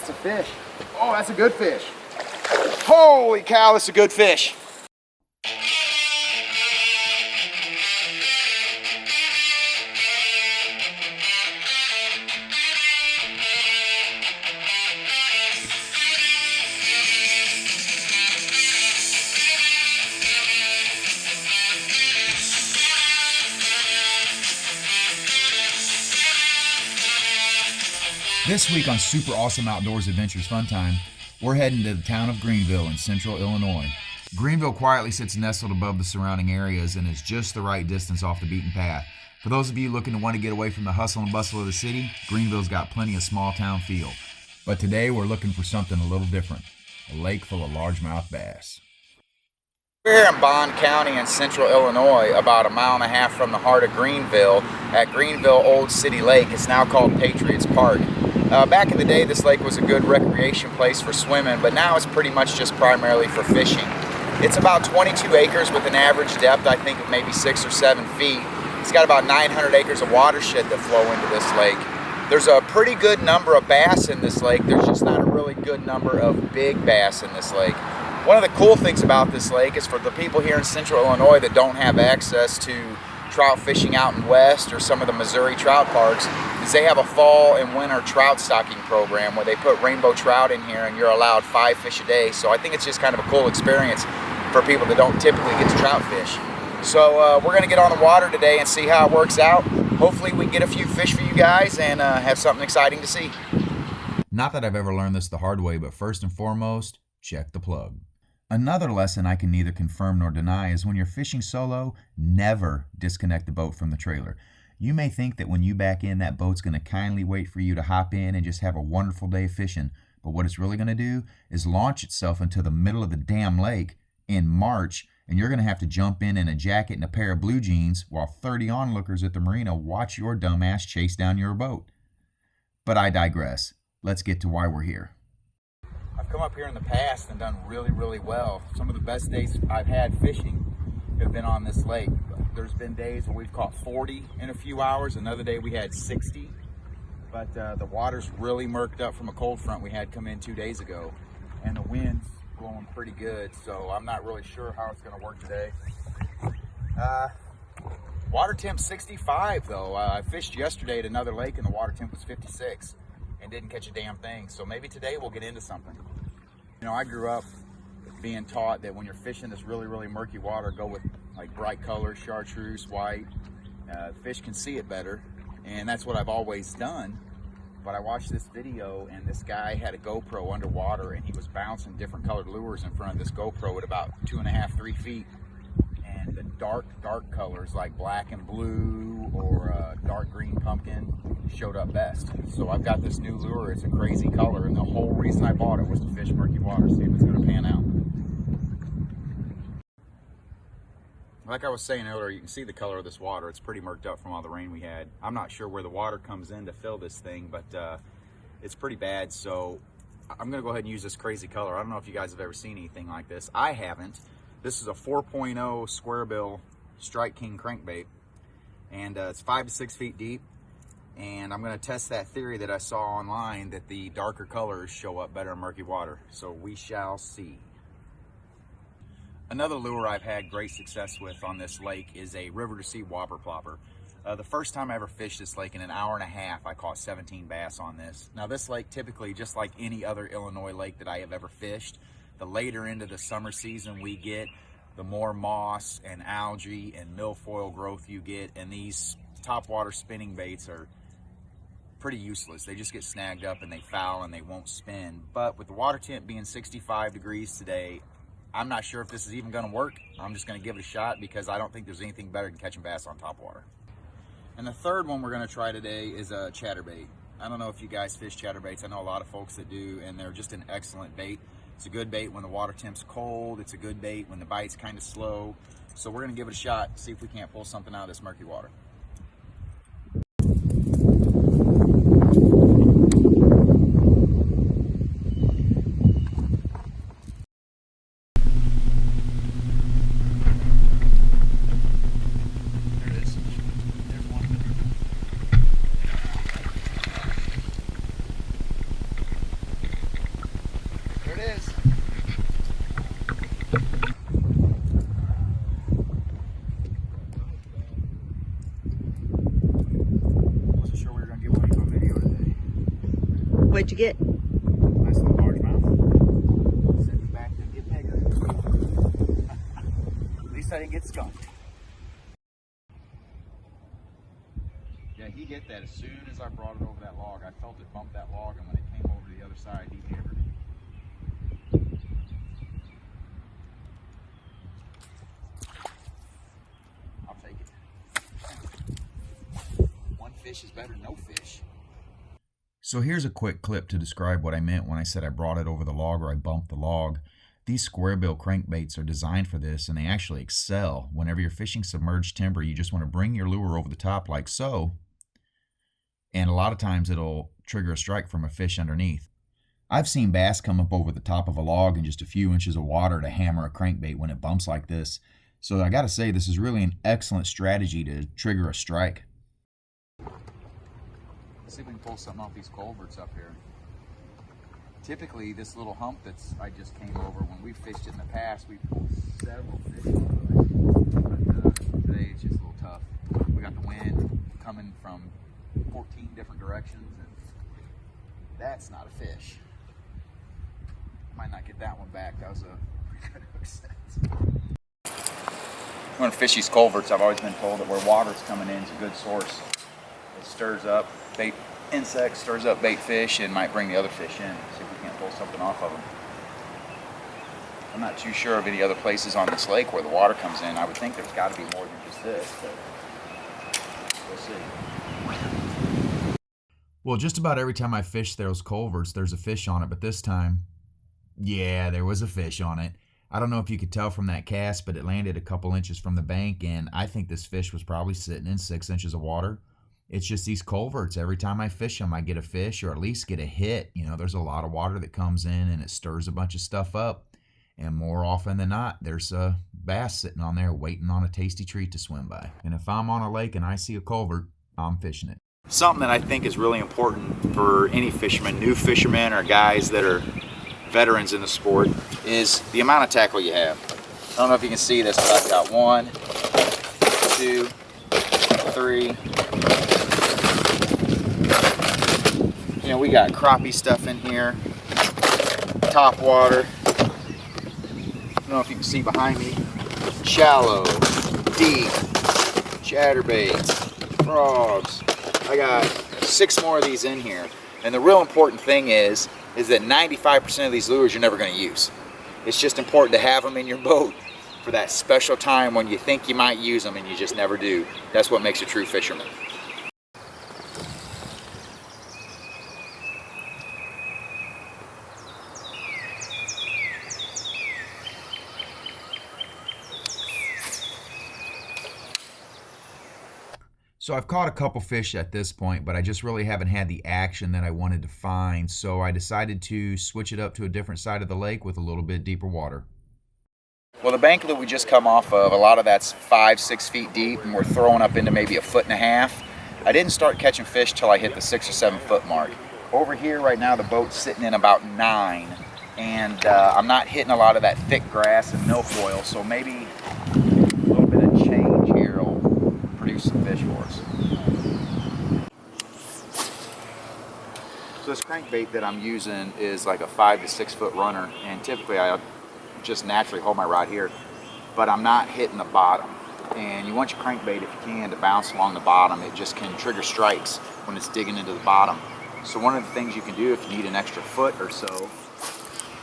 That's a fish. Oh, that's a good fish. Holy cow, that's a good fish. This week on Super Awesome Outdoors Adventures Fun Time, we're heading to the town of Greenville in central Illinois. Greenville quietly sits nestled above the surrounding areas and is just the right distance off the beaten path. For those of you looking to want to get away from the hustle and bustle of the city, Greenville's got plenty of small town feel. But today we're looking for something a little different, a lake full of largemouth bass. We're here in Bond County in central Illinois, about 1.5 miles from the heart of Greenville, at Greenville Old City Lake. It's now called Patriot Park. Back in the day, this lake was a good recreation place for swimming, but now it's pretty much just primarily for fishing. It's about 22 acres with an average depth, I think, of maybe 6 or 7 feet. It's got about 900 acres of watershed that flow into this lake. There's a pretty good number of bass in this lake. There's just not a really good number of big bass in this lake. One of the cool things about this lake is for the people here in central Illinois that don't have access to trout fishing out in west or some of the Missouri trout parks, is they have a fall and winter trout stocking program where they put rainbow trout in here and you're allowed 5 fish a day. So I think it's just kind of a cool experience for people that don't typically get to trout fish. So we're gonna get on the water today and see how it works out. Hopefully we can get a few fish for you guys and have something exciting to see. Not that I've ever learned this the hard way, but first and foremost, check the plug. Another lesson I can neither confirm nor deny is when you're fishing solo, never disconnect the boat from the trailer. You may think that when you back in, that boat's going to kindly wait for you to hop in and just have a wonderful day fishing. But what it's really going to do is launch itself into the middle of the damn lake in March, and you're going to have to jump in a jacket and a pair of blue jeans while 30 onlookers at the marina watch your dumb ass chase down your boat. But I digress. Let's get to why we're here. I've come up here in the past and done really well. Some of the best days I've had fishing have been on this lake. There's been days where we've caught 40 in a few hours. Another day we had 60. But the water's really murked up from a cold front we had come in 2 days ago. And the wind's blowing pretty good, so I'm not really sure how it's going to work today. Water temp 65 though. I fished yesterday at another lake and the water temp was 56. And didn't catch a damn thing. So maybe today we'll get into something. You know, I grew up being taught that when you're fishing this really murky water, go with like bright colors, chartreuse, white. Fish can see it better, and that's what I've always done. But I watched this video and this guy had a GoPro underwater and he was bouncing different colored lures in front of this GoPro at about 2.5, 3 feet. And the dark colors like black and blue or dark green pumpkin showed up best. So I've got this new lure. It's a crazy color, and the whole reason I bought it was to fish murky water, see if it's going to pan out. Like I was saying earlier, you can see the color of this water. It's pretty murked up from all the rain we had. I'm not sure where the water comes in to fill this thing, but it's pretty bad. So I'm going to go ahead and use this crazy color. I don't know if you guys have ever seen anything like this. I haven't. This is a 4.0 square bill Strike King crankbait, and it's 5 to 6 feet deep. And I'm going to test that theory that I saw online that the darker colors show up better in murky water. So we shall see. Another lure I've had great success with on this lake is a river to sea whopper plopper. The first time I ever fished this lake, in an hour and a half, I caught 17 bass on this. Now this lake, typically, just like any other Illinois lake that I have ever fished, the later into the summer season we get, the more moss and algae and milfoil growth you get, and these topwater spinning baits are pretty useless. They just get snagged up and they foul and they won't spin. But with the water temp being 65 degrees today, I'm not sure if this is even going to work. I'm just going to give it a shot because I don't think there's anything better than catching bass on topwater. And the third one we're going to try today is a chatterbait. I don't know if you guys fish chatterbaits. I know a lot of folks that do, and they're just an excellent bait. It's a good bait when the water temp's cold. It's a good bait when the bite's kind of slow. So we're going to give it a shot, see if we can't pull something out of this murky water. is. Wasn't sure we were gonna get one on video today. What'd you get? Nice little largemouth. Send me back to get bigger. At least I didn't get skunked. Yeah, he hit that as soon as I brought it over that log. I felt it bump that log, and when it came over to the other side, he hammered it. I'll take it. One fish is better than no fish. So here's a quick clip to describe what I meant when I said I brought it over the log or I bumped the log. These square bill crankbaits are designed for this, and they actually excel. Whenever you're fishing submerged timber, you just want to bring your lure over the top like so, and a lot of times it'll trigger a strike from a fish underneath. I've seen bass come up over the top of a log in just a few inches of water to hammer a crankbait when it bumps like this. So I gotta say, this is really an excellent strategy to trigger a strike. Let's see if we can pull something off these culverts up here. Typically, this little hump I just came over, when we fished it in the past, we pulled several fish off of it. But today it's just a little tough. We got the wind coming from 14 different directions, and that's not a fish. Might not get that one back. That was a pretty good hook set. When I fish these culverts, I've always been told that where water's coming in is a good source. It stirs up bait insects, stirs up bait fish, and might bring the other fish in. See if we can't pull something off of them. I'm not too sure of any other places on this lake where the water comes in. I would think there's got to be more than just this, but we'll see. Well, just about every time I fish those culverts, there's a fish on it, but this time, yeah, there was a fish on it. I don't know if you could tell from that cast, but it landed a couple inches from the bank, and I think this fish was probably sitting in 6 inches of water. It's just these culverts. Every time I fish them, I get a fish or at least get a hit. You know, there's a lot of water that comes in, and it stirs a bunch of stuff up. And more often than not, there's a bass sitting on there waiting on a tasty treat to swim by. And if I'm on a lake and I see a culvert, I'm fishing it. Something that I think is really important for any fisherman, new fishermen or guys that are veterans in the sport, is the amount of tackle you have. I don't know if you can see this, but I've got 1, 2, 3. You know, we got crappie stuff in here, top water. I don't know if you can see behind me. Shallow, deep, chatterbaits, frogs. I got 6 more of these in here. And the real important thing is that 95% of these lures you're never going to use. It's just important to have them in your boat for that special time when you think you might use them and you just never do. That's what makes a true fisherman. So I've caught a couple fish at this point, but I just really haven't had the action that I wanted to find. So I decided to switch it up to a different side of the lake with a little bit deeper water. Well, the bank that we just come off of, a lot of that's 5-6 feet deep, and we're throwing up into maybe 1.5 feet. I didn't start catching fish till I hit the 6 or 7 foot mark. Over here right now, the boat's sitting in about 9, and I'm not hitting a lot of that thick grass and milfoil, so maybe a little bit of change here will produce some fish for us. So this crankbait that I'm using is like a 5 to 6 foot runner, and typically I just naturally hold my rod here, but I'm not hitting the bottom. And you want your crankbait, if you can, to bounce along the bottom. It just can trigger strikes when it's digging into the bottom. So one of the things you can do if you need an extra foot or so,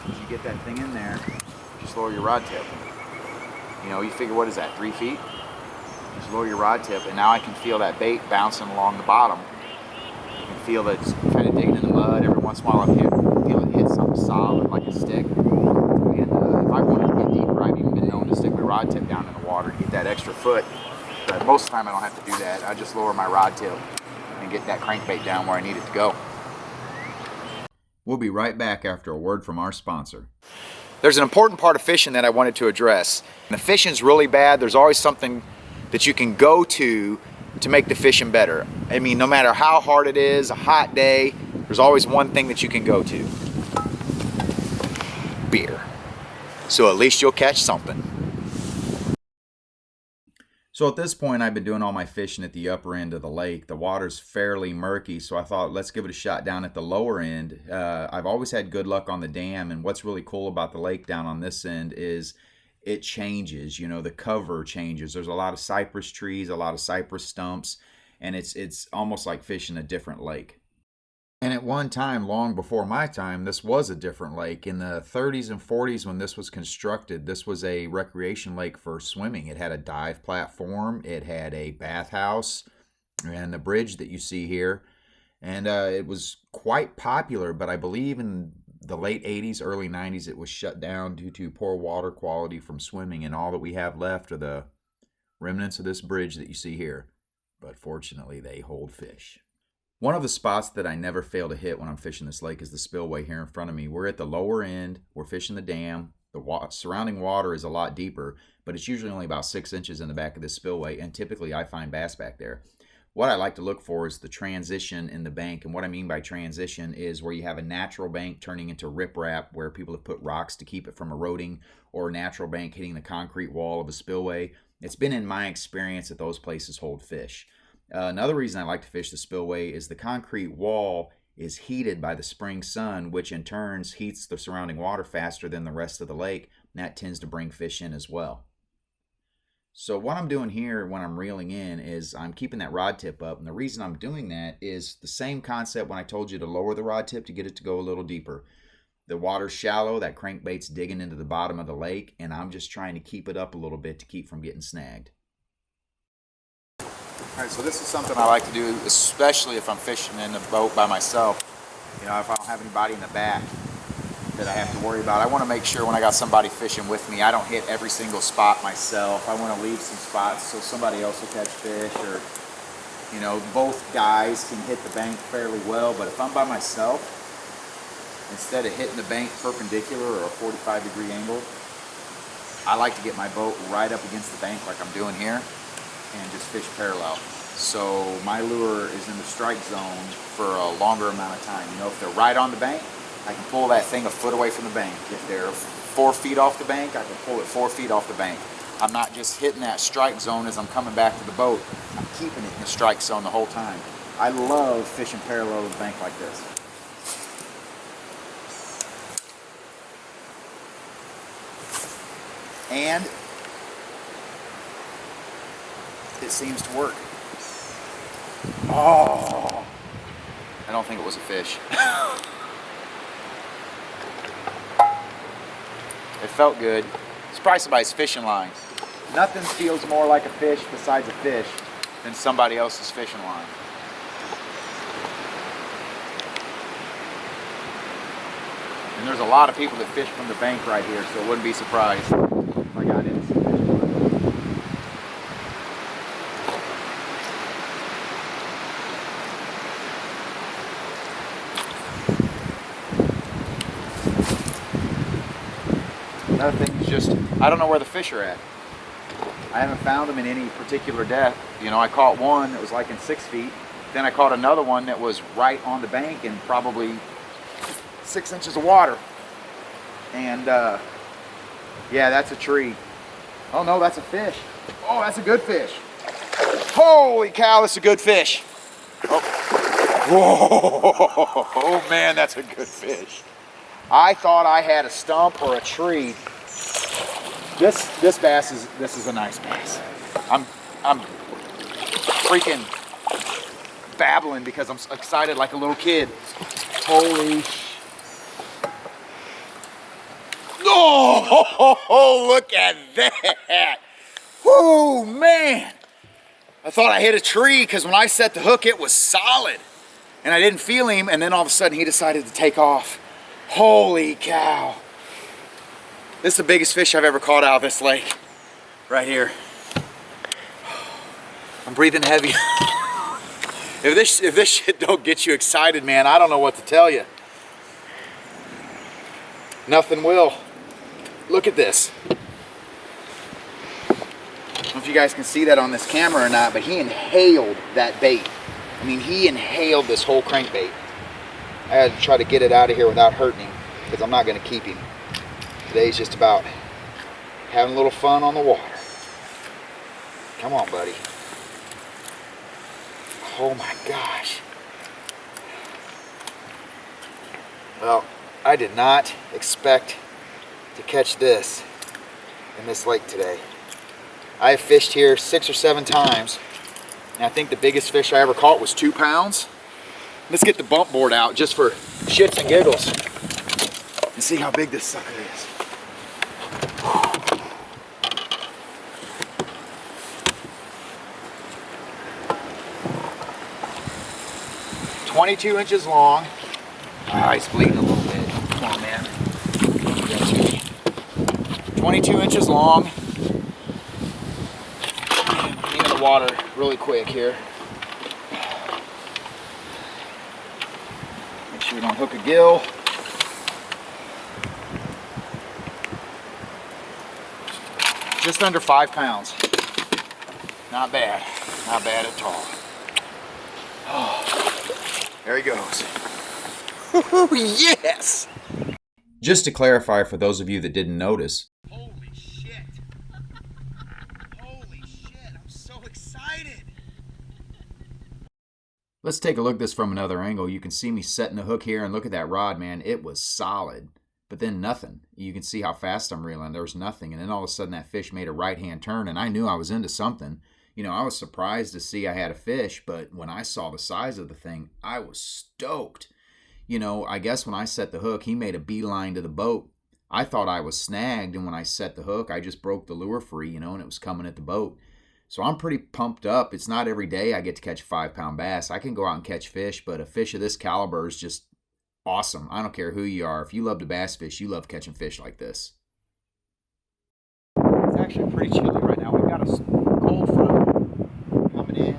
is you get that thing in there, just lower your rod tip. You know, you figure, what is that, 3 feet? Just lower your rod tip, and now I can feel that bait bouncing along the bottom. You can feel that it's kind of digging in the mud. Every once in a while I feel it hit something solid like a stick. And if I wanted to get deeper, I've even been known to stick my rod tip down in the water and get that extra foot. But most of the time I don't have to do that. I just lower my rod tip and get that crankbait down where I need it to go. We'll be right back after a word from our sponsor. There's an important part of fishing that I wanted to address. When the fishing's really bad, there's always something that you can go to make the fishing better. I mean, no matter how hard it is, a hot day, there's always one thing that you can go to. beer. So at least you'll catch something. So at this point, I've been doing all my fishing at the upper end of the lake. The water's fairly murky, so I thought, let's give it a shot down at the lower end. I've always had good luck on the dam, and what's really cool about the lake down on this end is it changes. You know, the cover changes. There's a lot of cypress trees, a lot of cypress stumps, and it's almost like fishing a different lake. And at one time, long before my time, this was a different lake. In the 30s and 40s when this was constructed, this was a recreation lake for swimming. It had a dive platform, it had a bathhouse, and the bridge that you see here. And it was quite popular, but I believe in the late 80s, early 90s, it was shut down due to poor water quality from swimming, and all that we have left are the remnants of this bridge that you see here. But fortunately, they hold fish. One of the spots that I never fail to hit when I'm fishing this lake is the spillway here in front of me. We're at the lower end, we're fishing the dam. The surrounding water is a lot deeper, but it's usually only about 6 inches in the back of this spillway, and typically I find bass back there. What I like to look for is the transition in the bank, and what I mean by transition is where you have a natural bank turning into riprap, where people have put rocks to keep it from eroding, or a natural bank hitting the concrete wall of a spillway. It's been in my experience that those places hold fish. Another reason I like to fish the spillway is the concrete wall is heated by the spring sun, which in turn heats the surrounding water faster than the rest of the lake, and that tends to bring fish in as well. So what I'm doing here when I'm reeling in is I'm keeping that rod tip up, and the reason I'm doing that is the same concept when I told you to lower the rod tip to get it to go a little deeper. The water's shallow, that crankbait's digging into the bottom of the lake, and I'm just trying to keep it up a little bit to keep from getting snagged. All right, so this is something I like to do, especially if I'm fishing in the boat by myself. You know, if I don't have anybody in the back that I have to worry about. I want to make sure when I got somebody fishing with me, I don't hit every single spot myself. I want to leave some spots so somebody else will catch fish, or, you know, both guys can hit the bank fairly well. But if I'm by myself, instead of hitting the bank perpendicular or a 45-degree angle, I like to get my boat right up against the bank like I'm doing here, and just fish parallel. So my lure is in the strike zone for a longer amount of time. You know, if they're right on the bank, I can pull that thing a foot away from the bank. If they're 4 feet off the bank, I can pull it 4 feet off the bank. I'm not just hitting that strike zone as I'm coming back to the boat. I'm keeping it in the strike zone the whole time. I love fishing parallel to the bank like this. And it seems to work. Oh, I don't think it was a fish. It felt good. It's probably somebody's fishing line. Nothing feels more like a fish besides a fish than somebody else's fishing line. And there's a lot of people that fish from the bank right here, so I wouldn't be surprised if I got into some fishing line. Another thing is just, I don't know where the fish are at. I haven't found them in any particular depth. You know, I caught one that was like in 6 feet. Then I caught another one that was right on the bank in probably 6 inches of water. And yeah, that's a tree. Oh no, that's a fish. Oh, that's a good fish. Holy cow, that's a good fish. Oh, whoa. Oh man, that's a good fish. I thought I had a stump or a tree. This bass is, this is a nice bass. I'm freaking babbling because I'm excited like a little kid. Holy oh, look at that. Whoo, man. I thought I hit a tree because when I set the hook, it was solid. And I didn't feel him, and then all of a sudden he decided to take off. Holy cow. This is the biggest fish I've ever caught out of this lake. Right here. I'm breathing heavy. If this shit don't get you excited, man, I don't know what to tell you. Nothing will. Look at this. I don't know if you guys can see that on this camera or not, but he inhaled that bait. I mean, he inhaled this whole crankbait. I had to try to get it out of here without hurting him, because I'm not going to keep him. Today's just about having a little fun on the water. Come on, buddy. Oh my gosh. Well, I did not expect to catch this in this lake today. I have fished here 6 or 7 times, and I think the biggest fish I ever caught was 2 pounds. Let's get the bump board out just for shits and giggles and see how big this sucker is. 22 inches long. Ah, he's bleeding a little bit. Come on, man. 22 inches long. Get in the water really quick here. Make sure we don't hook a gill. Just under 5 pounds. Not bad. Not bad at all. Oh, there he goes. Yes! Just to clarify for those of you that didn't notice, Holy shit. Holy shit, I'm so excited. let's take a look at this from another angle. You can see me setting the hook here, and look at that rod, man. It was solid. But then nothing. You can see how fast I'm reeling. There was nothing. And then all of a sudden that fish made a right-hand turn, and I knew I was into something. You know, I was surprised to see I had a fish, but when I saw the size of the thing, I was stoked. You know, I guess when I set the hook, he made a beeline to the boat. I thought I was snagged, and when I set the hook, I just broke the lure free, you know, and it was coming at the boat. So I'm pretty pumped up. It's not every day I get to catch a 5-pound bass. I can go out and catch fish, but a fish of this caliber is just awesome. I don't care who you are. If you love to bass fish, you love catching fish like this. It's actually pretty chilly right now. We've got a cold front coming in.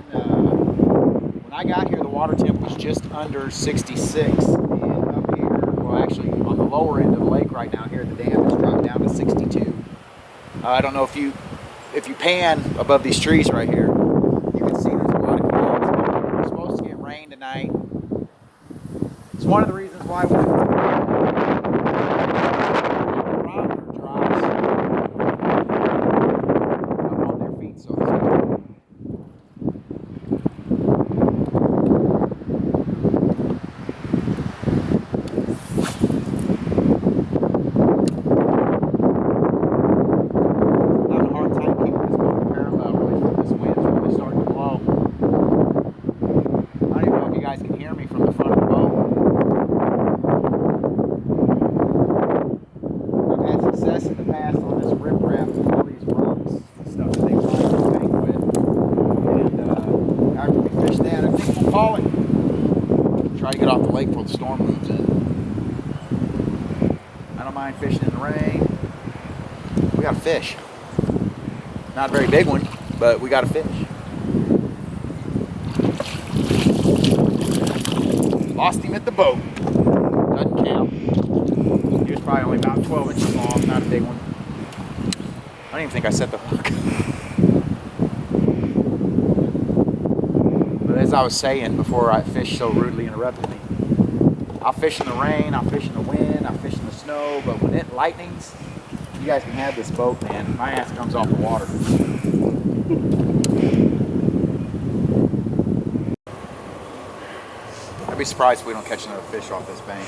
When I got here, the water temp was just under 66. And up here, well, actually on the lower end of the lake right now, here at the dam, it's dropped down to 62. I don't know if you pan above these trees right here, you can see there's a lot of clouds. We're supposed to get rain tonight. It's one of the reasons why when the barometer drops up on their feet, so to speak. Having a hard time keeping this boat parallel really with this wind. It's really starting to blow. I don't even know if you guys can hear me from the front of the boat. I've had success in the past on this riprap with all these rocks and stuff that they line the bank with. And after we fish that, I think we'll call it. Try to get off the lake before the storm moves in. I don't mind fishing in the rain. We got a fish. Not a very big one, but we got a fish. Lost him at the boat. Doesn't count. He was probably only about 12 inches long, not a big one. I don't even think I set the hook. But as I was saying before I fished so rudely interrupted me, I'll fish in the rain, I'll fish in the wind, I'll fish in the snow, but when it lightnings, you guys can have this boat, man. My ass comes off the water. I'd be surprised if we don't catch another fish off this bank.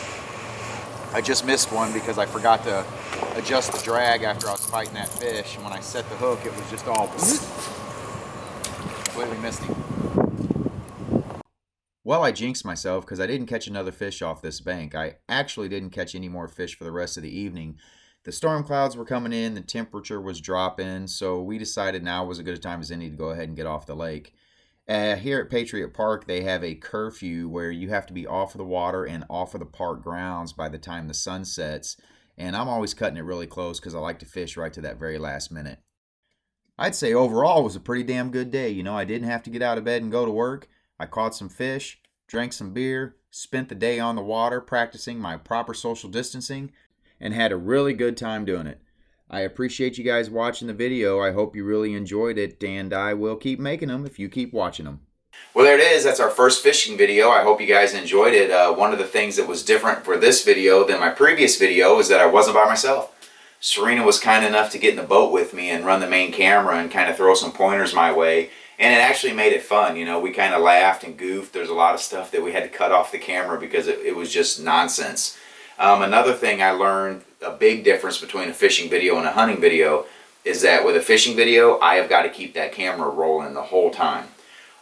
I just missed one because I forgot to adjust the drag after I was fighting that fish, and when I set the hook, it was just all completely missed him. Well, I jinxed myself because I didn't catch another fish off this bank. I actually didn't catch any more fish for the rest of the evening. The storm clouds were coming in, the temperature was dropping, so we decided now was as good a time as any to go ahead and get off the lake. Here at Patriot Park, they have a curfew where you have to be off of the water and off of the park grounds by the time the sun sets, and I'm always cutting it really close because I like to fish right to that very last minute. I'd say overall it was a pretty damn good day. You know, I didn't have to get out of bed and go to work. I caught some fish, drank some beer, spent the day on the water practicing my proper social distancing, and had a really good time doing it. I appreciate you guys watching the video. I hope you really enjoyed it, and I will keep making them if you keep watching them. Well, there it is. That's our first fishing video. I hope you guys enjoyed it. One of the things that was different for this video than my previous video is that I wasn't by myself. Serena was kind enough to get in the boat with me and run the main camera and kind of throw some pointers my way. And it actually made it fun, you know. We kind of laughed and goofed. There's a lot of stuff that we had to cut off the camera because it was just nonsense. Another thing I learned, a big difference between a fishing video and a hunting video, is that with a fishing video, I have got to keep that camera rolling the whole time.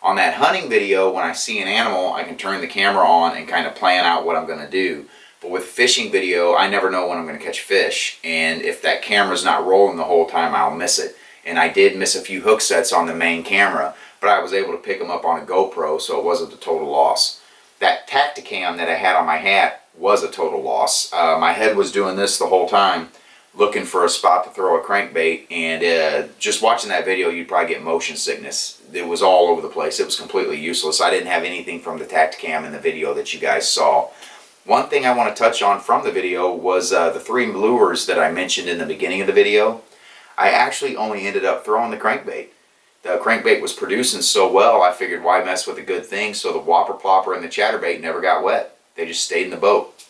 On that hunting video, when I see an animal, I can turn the camera on and kind of plan out what I'm going to do. But with fishing video, I never know when I'm going to catch fish. And if that camera's not rolling the whole time, I'll miss it. And I did miss a few hook sets on the main camera, but I was able to pick them up on a GoPro, so it wasn't a total loss. That Tacticam that I had on my hat was a total loss. My head was doing this the whole time, looking for a spot to throw a crankbait, and just watching that video, you'd probably get motion sickness. It was all over the place. It was completely useless. I didn't have anything from the Tacticam in the video that you guys saw. One thing I want to touch on from the video was the 3 lures that I mentioned in the beginning of the video. I actually only ended up throwing the crankbait. The crankbait was producing so well, I figured why mess with a good thing, so the whopper plopper and the chatterbait never got wet. They just stayed in the boat.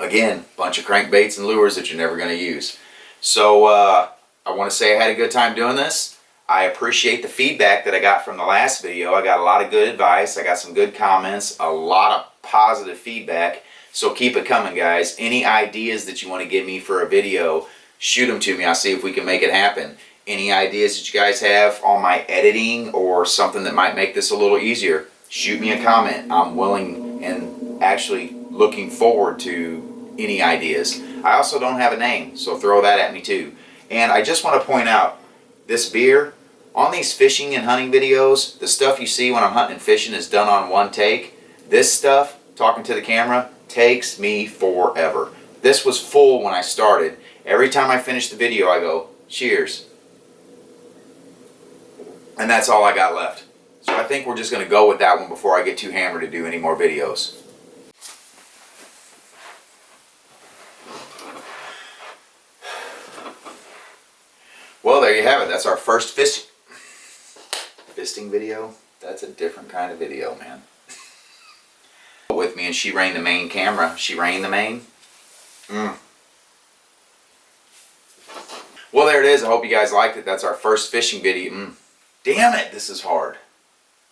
Again, bunch of crankbaits and lures that you're never going to use. So I want to say I had a good time doing this. I appreciate the feedback that I got from the last video. I got a lot of good advice. I got some good comments, a lot of positive feedback. So keep it coming, guys. Any ideas that you want to give me for a video, shoot them to me. I'll see if we can make it happen. Any ideas that you guys have on my editing or something that might make this a little easier, shoot me a comment. I'm willing and actually looking forward to any ideas. I also don't have a name, so throw that at me too. And I just want to point out, this beer, on these fishing and hunting videos, the stuff you see when I'm hunting and fishing is done on one take. This stuff, talking to the camera, takes me forever. This was full when I started. Every time I finish the video, I go, cheers. And that's all I got left. So I think we're just going to go with that one before I get too hammered to do any more videos. Well, there you have it. That's our first fisting video. That's a different kind of video, man. With me, and she ran the main camera. She ran the main. Well, there it is. I hope you guys liked it. That's our first fishing video. Damn it, this is hard.